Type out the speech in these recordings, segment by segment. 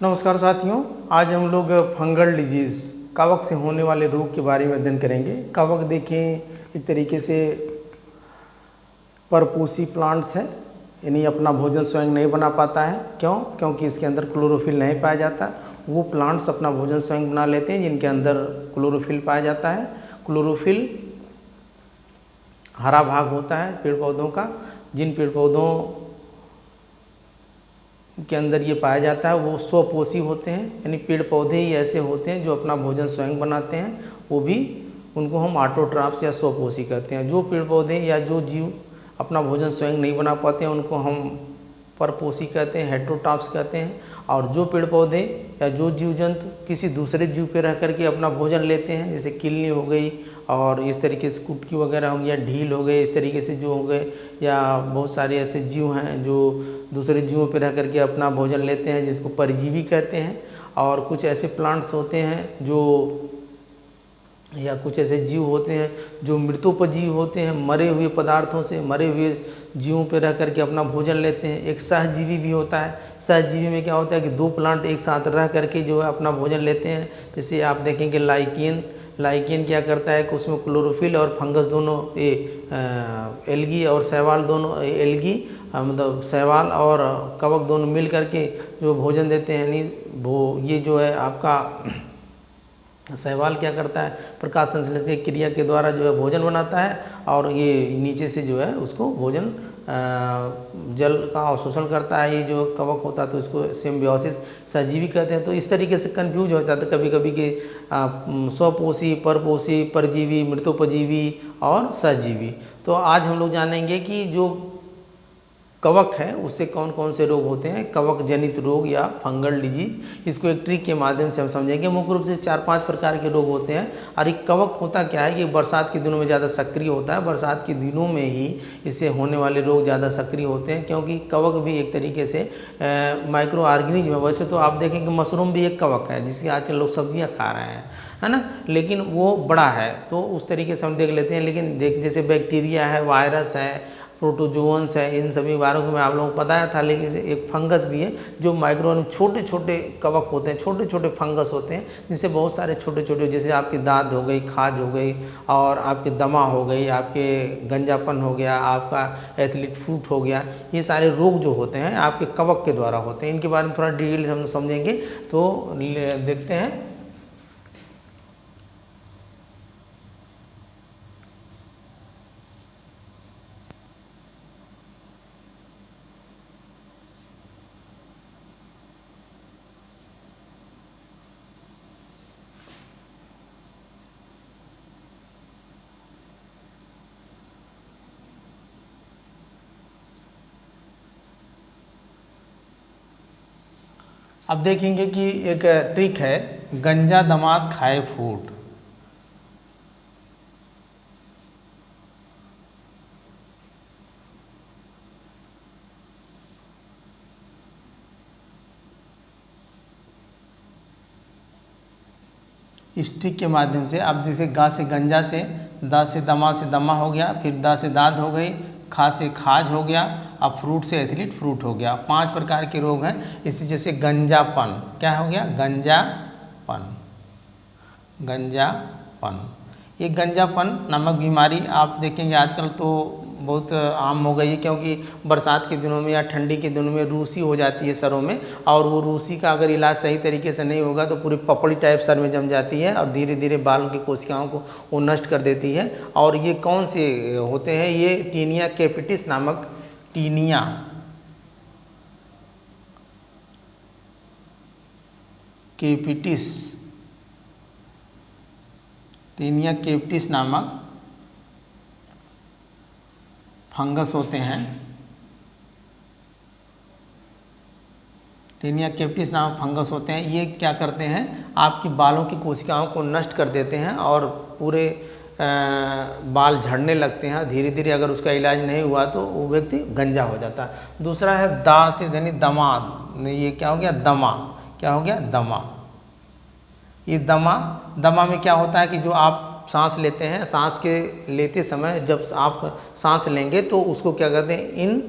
नमस्कार साथियों, आज हम लोग फंगल डिजीज़ कवक से होने वाले रोग के बारे में अध्ययन करेंगे। कवक देखें एक तरीके से परपोषी प्लांट्स है, यानी अपना भोजन स्वयं नहीं बना पाता है। क्योंकि इसके अंदर क्लोरोफिल नहीं पाया जाता। वो प्लांट्स अपना भोजन स्वयं बना लेते हैं जिनके अंदर क्लोरोफिल पाया जाता है। क्लोरोफिल हरा भाग होता है पेड़ पौधों का। जिन पेड़ पौधों के अंदर ये पाया जाता है वो स्वपोषी होते हैं, यानी पेड़ पौधे ही ऐसे होते हैं जो अपना भोजन स्वयं बनाते हैं। वो भी उनको हम ऑटोट्रॉफ्स या स्वपोषी कहते हैं। जो पेड़ पौधे या जो जीव अपना भोजन स्वयं नहीं बना पाते हैं उनको हम परपोषी कहते हैं, हेटेरोट्रॉफ्स कहते हैं। और जो पेड़ पौधे या जो जीव जंतु किसी दूसरे जीव पे रह करके अपना भोजन लेते हैं, जैसे किलनी हो गई और इस तरीके से कुटकी वगैरह हो गया, ढील हो गए, इस तरीके से जो हो गए, या बहुत सारे ऐसे जीव हैं जो दूसरे जीवों पे रह करके अपना भोजन लेते हैं जिसको परजीवी कहते हैं। और कुछ ऐसे प्लांट्स होते हैं जो या कुछ ऐसे जीव होते हैं जो मृतोपजीवी होते हैं, मरे हुए पदार्थों से, मरे हुए जीवों पर रह करके अपना भोजन लेते हैं। एक सहजीवी भी होता है। सहजीवी में क्या होता है कि दो प्लांट एक साथ रह करके जो है अपना भोजन लेते हैं। जैसे आप देखेंगे लाइकेन क्या करता है कि उसमें क्लोरोफिल और फंगस दोनों, एल्गी और शैवाल दोनों, मतलब शैवाल और कवक दोनों मिल करके जो भोजन देते हैं। यानी वो ये जो है आपका शैवाल क्या करता है, प्रकाश संश्लेषण की क्रिया के द्वारा जो है भोजन बनाता है, और ये नीचे से जो है उसको भोजन जल का अवशोषण करता है। ये जो कवक होता है तो इसको सिम्बियोसिस सहजीवी कहते हैं। तो इस तरीके से कंफ्यूज हो जाता है कभी कभी कि स्वपोषी, परपोषी, परजीवी, मृतोपजीवी और सहजीवी। तो आज हम लोग जानेंगे कि जो कवक है उससे कौन कौन से रोग होते हैं, कवक जनित रोग या फंगल डिजीज। इसको एक ट्रिक के माध्यम से हम समझेंगे। मुख्य रूप से 4-5 प्रकार के रोग होते हैं। और एक कवक होता क्या है कि बरसात के दिनों में ज़्यादा सक्रिय होता है। बरसात के दिनों में ही इससे होने वाले रोग ज़्यादा सक्रिय होते हैं, क्योंकि कवक भी एक तरीके से माइक्रो ऑर्गेनिज्म है। वैसे तो आप देखें कि मशरूम भी एक कवक है जिसकी आजकल लोग सब्जियाँ खा रहे हैं, है ना, लेकिन वो बड़ा है तो उस तरीके से हम देख लेते हैं। लेकिन जैसे बैक्टीरिया है, वायरस है, प्रोटोजोअन्स है, इन सभी बारों को मैं आप लोगों को बताया था। लेकिन एक फंगस भी है जो माइक्रो छोटे छोटे कवक होते हैं, छोटे छोटे फंगस होते हैं, जिससे बहुत सारे छोटे छोटे, जैसे आपकी दाद हो गई, खाज हो गई, और आपके दमा हो गई, आपके गंजापन हो गया, आपका एथलीट फूट हो गया, ये सारे रोग जो होते हैं आपके कवक के द्वारा होते हैं। इनके बारे में थोड़ा डिटेल हम समझेंगे। तो देखते हैं। अब देखेंगे कि एक ट्रिक है, गंजा दमाद खाए फूट। इस ट्रिक के माध्यम से आप जैसे गा से गंजा से, दा से दमा हो गया, फिर दा से दाद हो गई, खा से खाज हो गया, अब फ्रूट से एथलीट फ्रूट हो गया। 5 प्रकार के रोग हैं। इसी जैसे गंजापन, क्या हो गया, गंजापन। ये गंजापन नामक बीमारी आप देखेंगे आजकल तो बहुत आम हो गई है, क्योंकि बरसात के दिनों में या ठंडी के दिनों में रूसी हो जाती है सरों में, और वो रूसी का अगर इलाज सही तरीके से नहीं होगा तो पूरी पपड़ी टाइप सर में जम जाती है और धीरे धीरे बाल की कोशिकाओं को वो नष्ट कर देती है। और ये कौन से होते हैं, ये टीनिया कैपिटिस नामक, टीनिया कैपिटिस नामक फंगस होते हैं। टीनिया कैपिटिस नामक फंगस होते हैं। ये क्या करते हैं, आपकी बालों की कोशिकाओं को नष्ट कर देते हैं और पूरे बाल झड़ने लगते हैं। धीरे धीरे अगर उसका इलाज नहीं हुआ तो वो व्यक्ति गंजा हो जाता है। दूसरा है दा से यानी दमाद। ये क्या हो गया, दमा। क्या हो गया, दमा। ये दमा में क्या होता है कि जो आप सांस लेते हैं, सांस के लेते समय जब आप सांस लेंगे तो उसको क्या कहते हैं, इन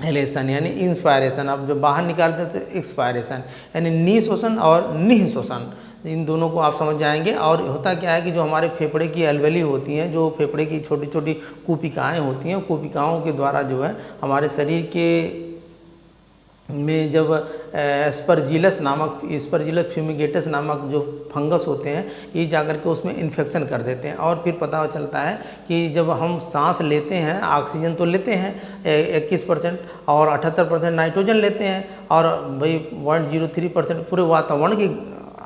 हेलेसन यानी इंस्पायरेशन, अब जब बाहर निकालते हैं तो एक्सपायरेशन, यानी निःशोषण और निःशोषण, इन दोनों को आप समझ जाएंगे। और होता क्या है कि जो हमारे फेफड़े की अलवेली होती हैं, जो फेफड़े की छोटी छोटी कूपिकाएँ होती हैं, कूपिकाओं के द्वारा जो है हमारे शरीर के में जब एस्परजिलस फ्यूमिगेटस नामक जो फंगस होते हैं, ये जाकर के उसमें इन्फेक्शन कर देते हैं। और फिर पता चलता है कि जब हम सांस लेते हैं, ऑक्सीजन तो लेते हैं 21% और 78% नाइट्रोजन लेते हैं, और भाई 0.03% पूरे वातावरण की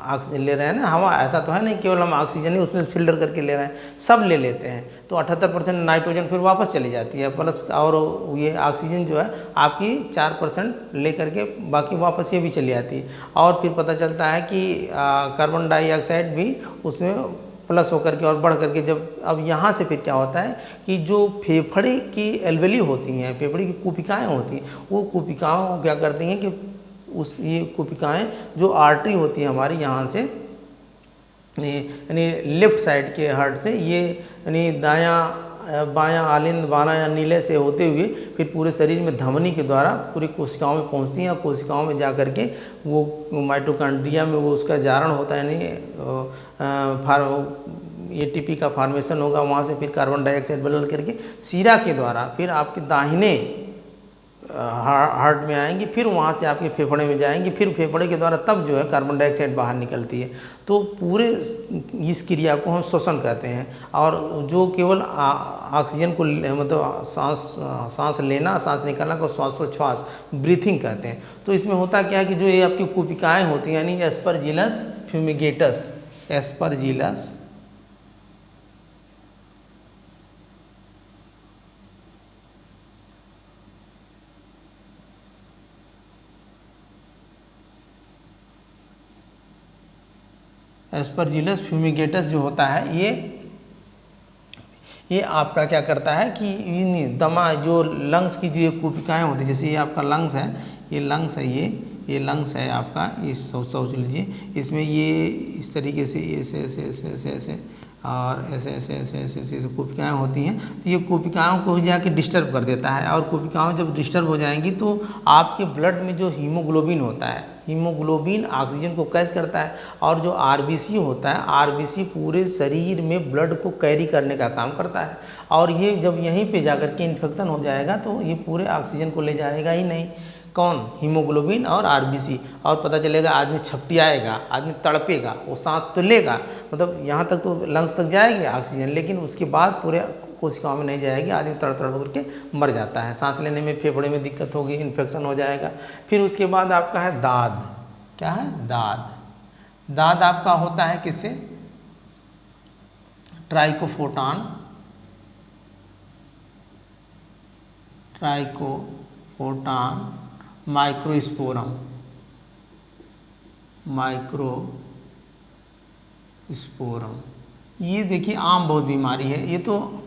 ऑक्सीजन ले रहे हैं ना, हवा, ऐसा तो है नहीं केवल हम ऑक्सीजन ही उसमें फिल्टर करके ले रहे हैं, सब ले लेते हैं। तो 78% नाइट्रोजन फिर वापस चली जाती है, प्लस और ये ऑक्सीजन जो है आपकी 4% ले करके बाकी वापस ये भी चली जाती है। और फिर पता चलता है कि कार्बन डाइऑक्साइड भी उसमें प्लस होकर के और बढ़ करके, जब अब यहाँ से फिर क्या होता है कि जो फेफड़े की एल्वेली होती हैं, फेफड़े की कूपिकाएँ होती हैं, वो कूपिकाओं क्या करती हैं कि उस ये कूपिकाएँ जो आर्टरी होती है हमारी यहाँ से, यानी लेफ्ट साइड के हार्ट से, ये यानी दायां बायां आलिंद बायां नीले से होते हुए फिर पूरे शरीर में धमनी के द्वारा पूरी कोशिकाओं में पहुंचती हैं, और कोशिकाओं में जा कर के वो माइटोकॉन्ड्रिया में वो उसका जारण होता है, यानी एटीपी का फॉर्मेशन होगा, वहाँ से फिर कार्बन डाइऑक्साइड बदल करके सीरा के द्वारा फिर आपके दाहिने हार्ट में आएंगी, फिर वहाँ से आपके फेफड़े में जाएंगी, फिर फेफड़े के द्वारा तब जो है कार्बन डाइऑक्साइड बाहर निकलती है। तो पूरे इस क्रिया को हम श्वसन कहते हैं। और जो केवल ऑक्सीजन को मतलब सांस लेना सांस निकालना को श्वासोच्छ्वास ब्रीथिंग कहते हैं। तो इसमें होता क्या है कि जो ये आपकी कूपिकाएँ होती हैं, यानी Aspergillus fumigatus, Aspergillus Aspergillus fumigatus जो होता है, ये आपका क्या करता है कि इन दमा जो लंग्स की जो कूपिकाएँ होती हैं, जैसे ये आपका लंग्स है, ये लंग्स है, ये लंग्स है आपका, इस सोच लीजिए, इसमें ये इस तरीके से ऐसे ऐसे ऐसे ऐसे ऐसे और ऐसे ऐसे ऐसे ऐसे ऐसे कूपिकाएँ होती हैं। तो ये कूपिकाओं को जाके डिस्टर्ब कर देता है, और कूपिकाएँ जब डिस्टर्ब हो जाएंगी तो आपके ब्लड में जो हीमोग्लोबिन होता है, हीमोग्लोबिन ऑक्सीजन को कैच करता है, और जो आरबीसी होता है, आरबीसी पूरे शरीर में ब्लड को कैरी करने का काम करता है। और ये जब यहीं पे जाकर के इन्फेक्शन हो जाएगा तो ये पूरे ऑक्सीजन को ले जाएगा ही नहीं, कौन, हीमोग्लोबिन और आरबीसी। और पता चलेगा आदमी छपटियाएगा, आदमी तड़पेगा, वो सांस तो लेगा, मतलब यहाँ तक तो लंग्स तक जाएगी ऑक्सीजन, लेकिन उसके बाद पूरे कोशिकाओं में नहीं जाएगी, आदमी तड़तड़ करके मर जाता है, सांस लेने में फेफड़े में दिक्कत होगी, इन्फेक्शन हो जाएगा। फिर उसके बाद आपका है दाद। क्या है? दाद। दाद आपका होता है किससे? ट्राइकोफोटॉन, ट्राइकोफोटॉन माइक्रोस्पोरम, माइक्रोस्पोरम। ये देखिए आम बहुत बीमारी है, ये तो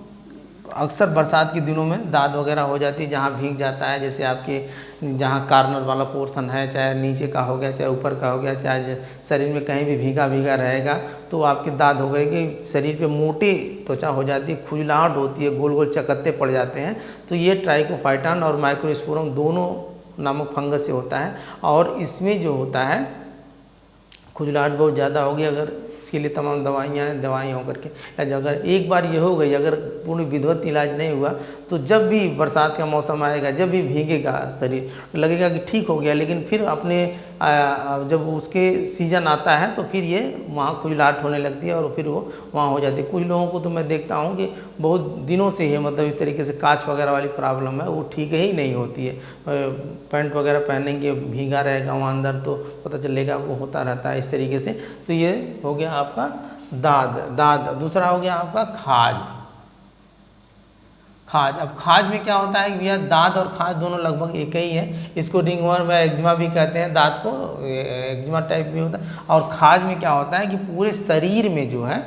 अक्सर बरसात के दिनों में दाद वगैरह हो जाती है, जहाँ भीग जाता है, जैसे आपके जहाँ कार्नर वाला पोर्शन है, चाहे नीचे का हो गया, चाहे ऊपर का हो गया, चाहे शरीर में कहीं भी भीगा भीगा रहेगा तो आपकी दाद हो गई कि शरीर पे मोटी त्वचा हो जाती है, खुजलाहट होती है, गोल गोल चकत्ते पड़ जाते हैं। तो ये ट्राइकोफाइटॉन और माइक्रोस्पोरम दोनों नामक फंगस से होता है। और इसमें जो होता है खुजलाहट बहुत ज़्यादा होगी, अगर इसके लिए तमाम दवाइयाँ हो करके अगर एक बार ये हो गई, अगर पूर्ण विधिवत इलाज नहीं हुआ तो जब भी बरसात का मौसम आएगा, जब भी भीगेगा शरीर, लगेगा कि ठीक हो गया, लेकिन फिर अपने जब उसके सीज़न आता है तो फिर ये वहाँ खुजलाहट होने लगती है और फिर वो वहाँ हो जाती है। कुछ लोगों को तो मैं देखता हूँ कि बहुत दिनों से ही मतलब इस तरीके से कांच वगैरह वाली प्रॉब्लम है, वो ठीक ही नहीं होती है। पैंट वगैरह पहनेंगे, भीगा रहेगा वहाँ अंदर तो पता चलेगा वो होता रहता है इस तरीके से। तो ये हो गया आपका दाद। दूसरा हो गया आपका खाज। अब खाज में क्या होता है कि भैया दाद और खाज दोनों लगभग एक ही है। इसको रिंगवर्म या एक्जिमा भी कहते हैं, दाद को एक्जिमा टाइप भी होता है। और खाज में क्या होता है कि पूरे शरीर में जो है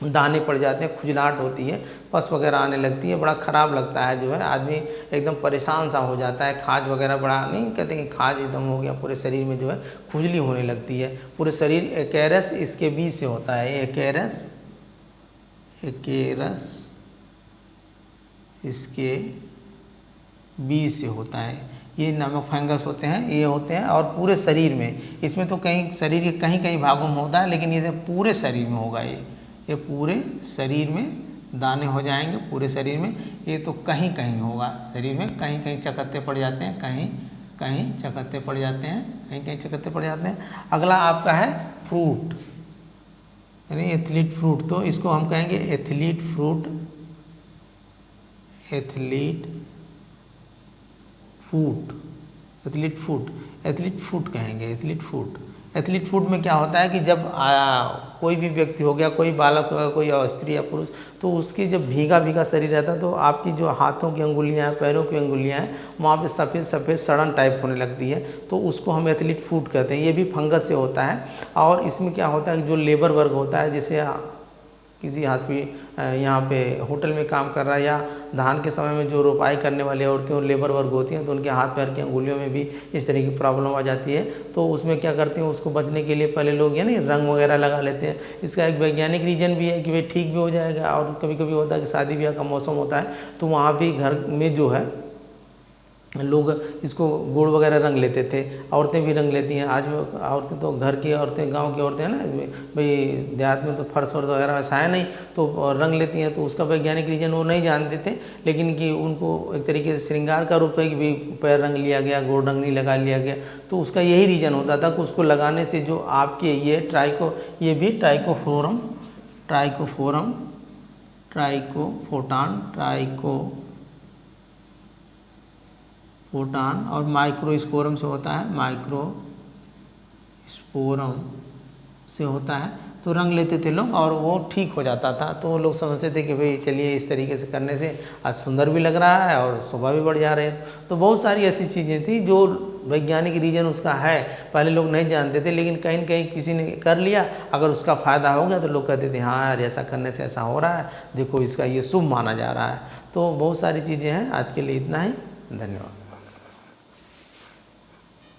दाने पड़ जाते हैं, खुजलाहट होती है, पस वगैरह आने लगती है, बड़ा ख़राब लगता है, जो है आदमी एकदम परेशान सा हो जाता है। खाज वगैरह बड़ा नहीं कहते कि खाज एकदम हो गया, पूरे शरीर में जो है खुजली होने लगती है पूरे शरीर। एक्केरस इसके बीच से होता है, एक्केरस इसके बी से होता है। ये नमक फंगस होते हैं, ये होते हैं और पूरे शरीर में, इसमें तो कहीं शरीर के कहीं कहीं भागों में होता है, लेकिन ये पूरे शरीर में होगा। ये पूरे शरीर में दाने हो जाएंगे, पूरे शरीर में। ये तो कहीं कहीं होगा शरीर में, कहीं कहीं चकत्ते पड़ जाते हैं, कहीं कहीं चकत्ते पड़ जाते हैं, कहीं कहीं चकत्ते पड़ जाते हैं। अगला आपका है फ्रूट, यानी एथलीट फ्रूट। तो इसको हम कहेंगे एथलीट फ्रूट, एथलीट फूट, एथलीट फूट, एथलीट फूट कहेंगे, एथलीट फूट। एथलीट फूट में क्या होता है कि जब कोई भी व्यक्ति हो गया, कोई बालक हो गया, कोई स्त्री या पुरुष, तो उसकी जब भीगा भीगा शरीर रहता है तो आपकी जो हाथों की अंगुलियां हैं, पैरों की अंगुलियां हैं, वहाँ पे सफ़ेद सफ़ेद सड़न टाइप होने लगती है, तो उसको हम एथलीट फूट कहते हैं। ये भी फंगस से होता है। और इसमें क्या होता है कि जो लेबर वर्ग होता है, जैसे किसी यहाँ पे होटल में काम कर रहा है, या धान के समय में जो रोपाई करने वाली औरतें और लेबर वर्ग होती हैं, तो उनके हाथ पैर की अंगुलियों में भी इस तरह की प्रॉब्लम आ जाती है। तो उसमें क्या करते हैं, उसको बचने के लिए पहले लोग यानी रंग वगैरह लगा लेते हैं। इसका एक वैज्ञानिक रीज़न भी है कि भाई ठीक भी हो जाएगा। और कभी कभी होता है कि शादी ब्याह का मौसम होता है, तो वहाँ भी घर में जो है लोग इसको गुड़ वगैरह रंग लेते थे, औरतें भी रंग लेती हैं। आज औरतें तो घर की औरतें, गांव की औरतें हैं ना भाई, देहात में तो फर्श वर्श वगैरह ऐसा है नहीं, तो रंग लेती हैं। तो उसका वैज्ञानिक रीज़न वो नहीं जानते थे, लेकिन कि उनको एक तरीके से श्रृंगार का रूप है कि भाई पैर रंग लिया गया, गोड़ रंग नहीं लगा लिया गया। तो उसका यही रीज़न होता था कि उसको लगाने से जो आपके ये ये भी ट्राइकोफोरम, ट्राइकोफोटान और माइक्रोस्पोरम से होता है, माइक्रोस्पोरम से होता है। तो रंग लेते थे लोग और वो ठीक हो जाता था। तो लोग समझते थे कि भाई चलिए इस तरीके से करने से आज सुंदर भी लग रहा है और शोभा भी बढ़ जा रहे हैं। तो बहुत सारी ऐसी चीज़ें थी जो वैज्ञानिक रीज़न उसका है, पहले लोग नहीं जानते थे, लेकिन कहीं न कहीं किसी ने कर लिया, अगर उसका फ़ायदा हो गया तो लोग कहते थे हाँ यार ऐसा करने से ऐसा हो रहा है, देखो इसका ये शुभ माना जा रहा है। तो बहुत सारी चीज़ें हैं। आज के लिए इतना ही, धन्यवाद।